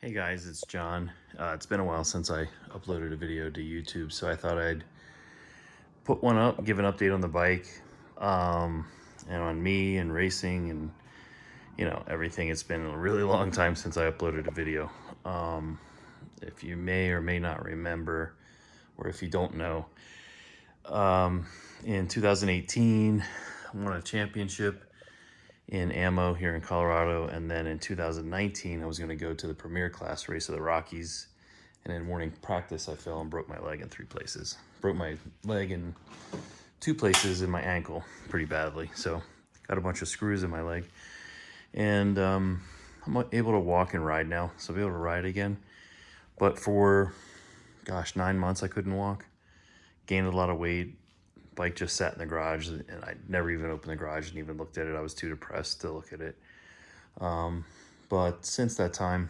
Hey guys, it's John. It's been a while since I uploaded a video to YouTube, so I thought I'd put one up, give an update on the bike, um, and on me and racing and everything. It's been a really long time since I uploaded a video. Um, if you may or may not remember, or if you don't know, um, in 2018, I won a championship in ammo here in Colorado, and then in 2019 I was going to go to the premier class race of the Rockies, and in morning practice I fell and broke my leg in 3 places. Broke my leg in 2 places and my ankle pretty badly, so got a bunch of screws in my leg, and I'm able to walk and ride now, so I'll be able to ride again. But for 9 months I couldn't walk, gained a lot of weight. Bike just sat in the garage, and I never even opened the garage and even looked at it. I was too depressed to look at it. But since that time,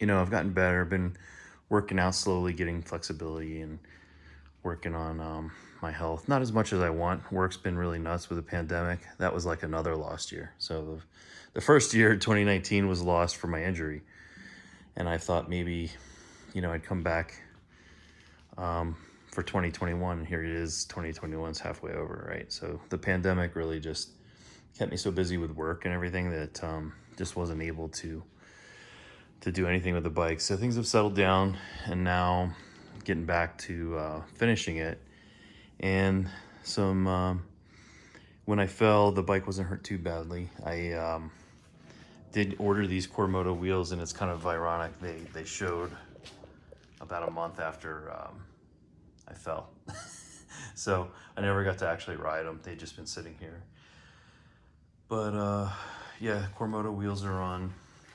I've gotten better. Been working out slowly, getting flexibility, and working on my health. Not as much as I want. Work's been really nuts with the pandemic. That was like another lost year. So the first year, 2019, was lost for my injury. And I thought maybe, I'd come back for 2021. Here it is, 2021's halfway over, right? So the pandemic really just kept me so busy with work and everything that just wasn't able to do anything with the bike. So things have settled down, and now getting back to finishing it. And when I fell, the bike wasn't hurt too badly. I did order these Quormoto wheels, and it's kind of ironic. They showed about a month after I fell. So I never got to actually ride them. They'd just been sitting here. But yeah, Quormoto wheels are on,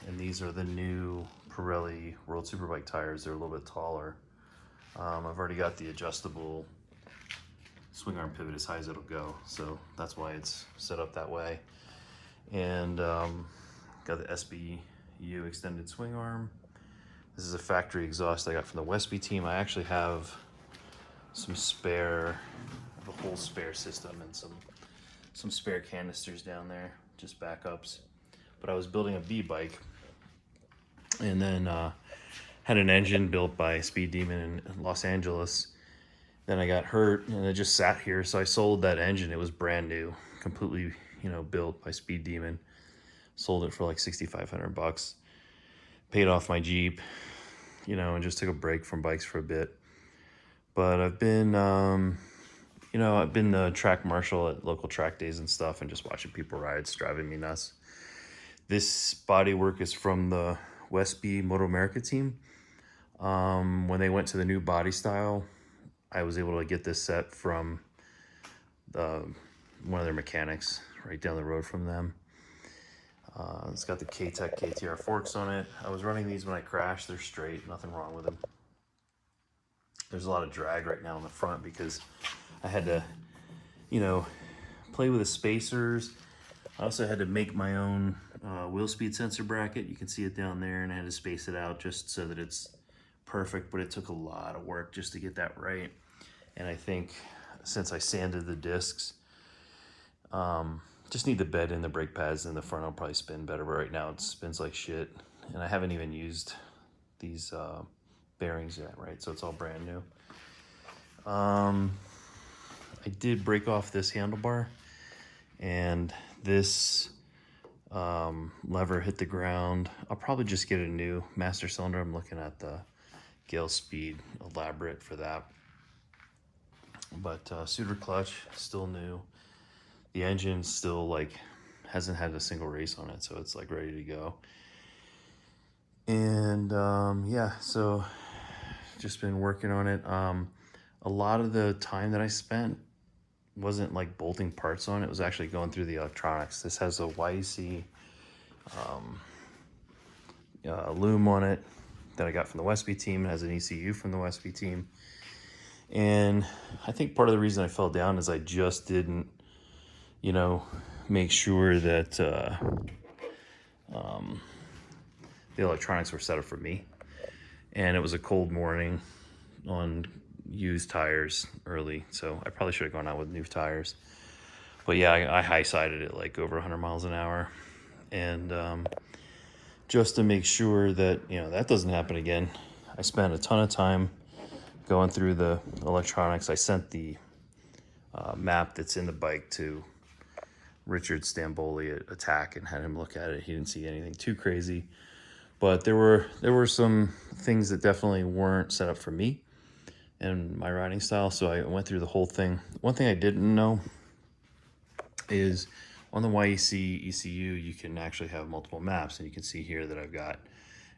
and these are the new Pirelli World Superbike tires. They're a little bit taller. I've already got the adjustable swing arm pivot as high as it'll go, so that's why it's set up that way. And got the SBU extended swing arm. This is a factory exhaust I got from the Westby team. I actually have some spare, a whole spare system, and some spare canisters down there, just backups. But I was building a B bike, and then had an engine built by Speed Demon in Los Angeles. Then I got hurt, and it just sat here, so I sold that engine. It was brand new, completely, built by Speed Demon. Sold it for like $6,500. Paid off my Jeep, and just took a break from bikes for a bit. But I've been, I've been the track marshal at local track days and stuff, and just watching people ride. It's driving me nuts. This bodywork is from the Westby Moto America team. When they went to the new body style, I was able to get this set from one of their mechanics right down the road from them. It's got the K-Tech KTR forks on it. I was running these when I crashed. They're straight, nothing wrong with them. There's a lot of drag right now in the front because I had to, play with the spacers. I also had to make my own wheel speed sensor bracket. You can see it down there, and I had to space it out just so that it's perfect, but it took a lot of work just to get that right. And I think since I sanded the discs, just need the bed and the brake pads in the front. I'll probably spin better, but right now it spins like shit. And I haven't even used these bearings yet, right? So it's all brand new. I did break off this handlebar, and this lever hit the ground. I'll probably just get a new master cylinder. I'm looking at the Gale Speed Elaborate for that. But suitor clutch, still new. The engine still hasn't had a single race on it, so it's ready to go. And yeah, so just been working on it. A lot of the time that I spent wasn't bolting parts on it. It was actually going through the electronics. This has a YEC loom on it that I got from the Westby team. It has an ECU from the Westby team. And I think part of the reason I fell down is I just didn't, make sure that the electronics were set up for me. And it was a cold morning on used tires early, so I probably should have gone out with new tires. But yeah, I high-sided it over 100 miles an hour, and just to make sure that, you know, that doesn't happen again. I spent a ton of time going through the electronics. I sent the map that's in the bike to Richard Stamboli at Attack and had him look at it. He didn't see anything too crazy, but there were some things that definitely weren't set up for me and my riding style. So I went through the whole thing. One thing I didn't know is on the YEC ECU, you can actually have multiple maps, and you can see here that I've got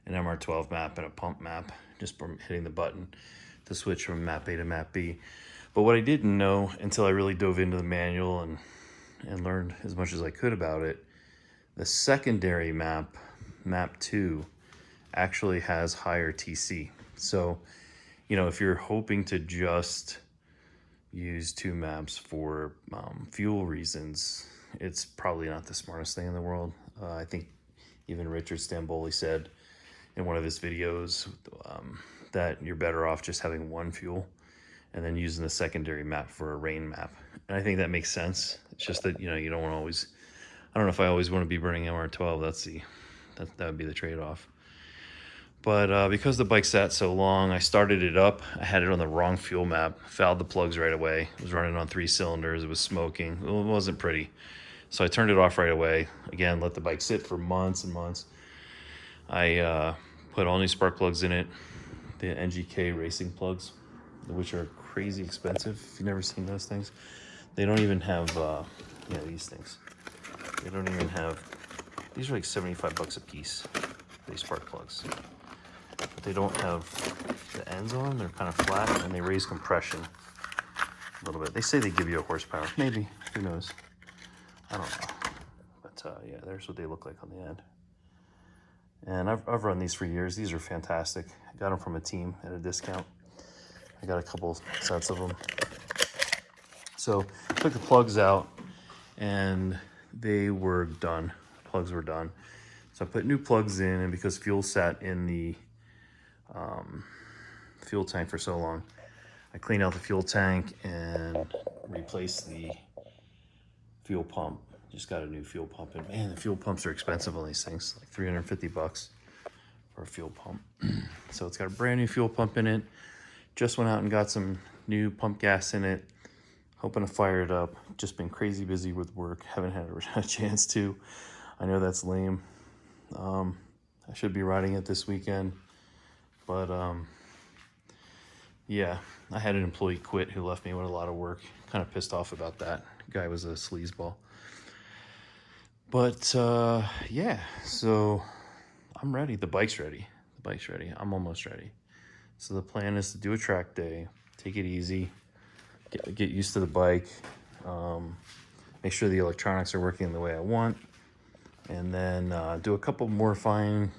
an MR12 map and a pump map just from hitting the button to switch from map A to map B. But what I didn't know until I really dove into the manual and learned as much as I could about it, the secondary map, map 2, actually has higher TC. So, you know, if you're hoping to just use 2 maps for fuel reasons, it's probably not the smartest thing in the world. I think even Richard Stamboli said in one of his videos that you're better off just having one fuel and then using the secondary map for a rain map. And I think that makes sense. It's just that, you know, you don't want to always, I don't know if I always want to be burning MR12. That would be the trade-off. But because the bike sat so long, I started it up. I had it on the wrong fuel map, fouled the plugs right away. It was running on 3 cylinders. It was smoking. It wasn't pretty. So I turned it off right away. Again, let the bike sit for months and months. I put all new spark plugs in it, the NGK racing plugs, which are crazy expensive. If you've never seen those things, they don't even have, these things. They don't even have, these are like 75 bucks a piece, these spark plugs. But they don't have the ends on them. They're kind of flat, and they raise compression a little bit. They say they give you a horsepower. Maybe. Who knows? I don't know. But yeah, there's what they look like on the end. And I've run these for years. These are fantastic. I got them from a team at a discount. I got a couple sets of them. So I took the plugs out, and they were done. Plugs were done. So I put new plugs in, and because fuel sat in the fuel tank for so long, I cleaned out the fuel tank and replaced the fuel pump. Just got a new fuel pump, and man, the fuel pumps are expensive on these things, like 350 bucks for a fuel pump. So it's got a brand new fuel pump in it. Just went out and got some new pump gas in it, hoping to fire it up. Just been crazy busy with work, haven't had a chance to. I know that's lame. I should be riding it this weekend, but yeah, I had an employee quit who left me with a lot of work. Kind of pissed off about that. Guy was a sleazeball. But yeah, so I'm ready. The bike's ready. I'm almost ready. So the plan is to do a track day, take it easy, get used to the bike, make sure the electronics are working the way I want, and then do a couple more fine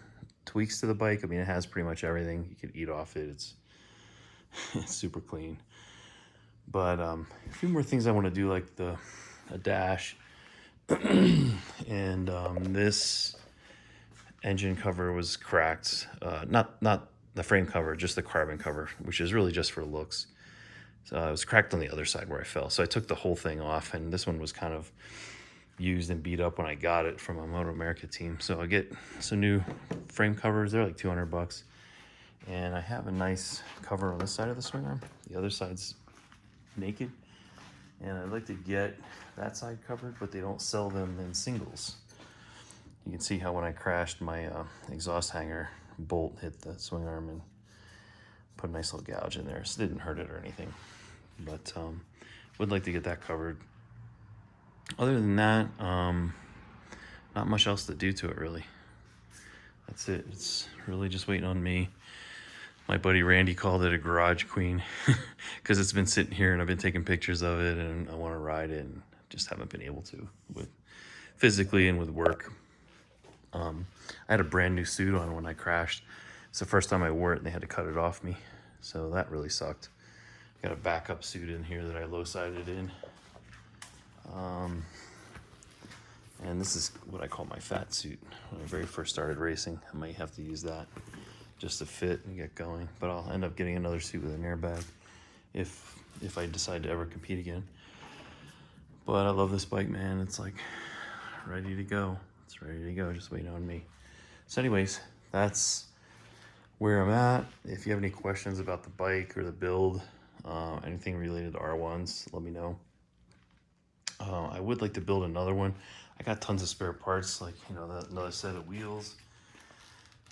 tweaks to the bike. I mean, it has pretty much everything. You can eat off it. It's super clean. But a few more things I want to do, like a dash. And this engine cover was cracked. Not the frame cover, just the carbon cover, which is really just for looks. So it was cracked on the other side where I fell. So I took the whole thing off, and this one was kind of used and beat up when I got it from a Moto America team. So I get some new frame covers. They're like 200 bucks. And I have a nice cover on this side of the swing arm. The other side's naked. And I'd like to get that side covered, but they don't sell them in singles. You can see how when I crashed, my exhaust hanger bolt hit the swing arm and put a nice little gouge in there. So it didn't hurt it or anything, but would like to get that covered. Other than that, not much else to do to it, really. That's it. It's really just waiting on me. My buddy Randy called it a garage queen because it's been sitting here and I've been taking pictures of it, and I want to ride it and just haven't been able to, with physically and with work. I had a brand new suit on when I crashed. It's the first time I wore it and they had to cut it off me. So that really sucked. Got a backup suit in here that I low-sided in. And this is what I call my fat suit. When I very first started racing, I might have to use that just to fit and get going. But I'll end up getting another suit with an airbag if I decide to ever compete again. But I love this bike, man. It's like ready to go. It's ready to go, just waiting on me. So anyways, that's where I'm at. If you have any questions about the bike or the build, anything related to R1s, let me know. I would like to build another one. I got tons of spare parts, like, you know, another set of wheels.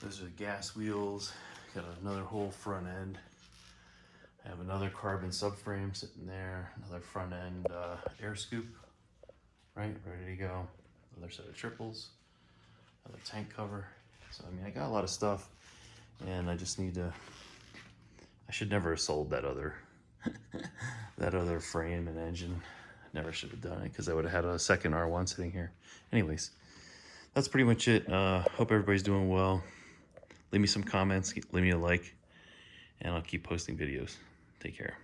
Those are the gas wheels. Got another whole front end. I have another carbon subframe sitting there. Another front end air scoop, right, ready to go. Another set of triples. Another tank cover. So I mean, I got a lot of stuff, and I just need to. I should never have sold that other that other frame and engine. Never should have done it, because I would have had a second R1 sitting here. Anyways, that's pretty much it. Hope everybody's doing well. Leave me some comments, leave me a like, and I'll keep posting videos. Take care.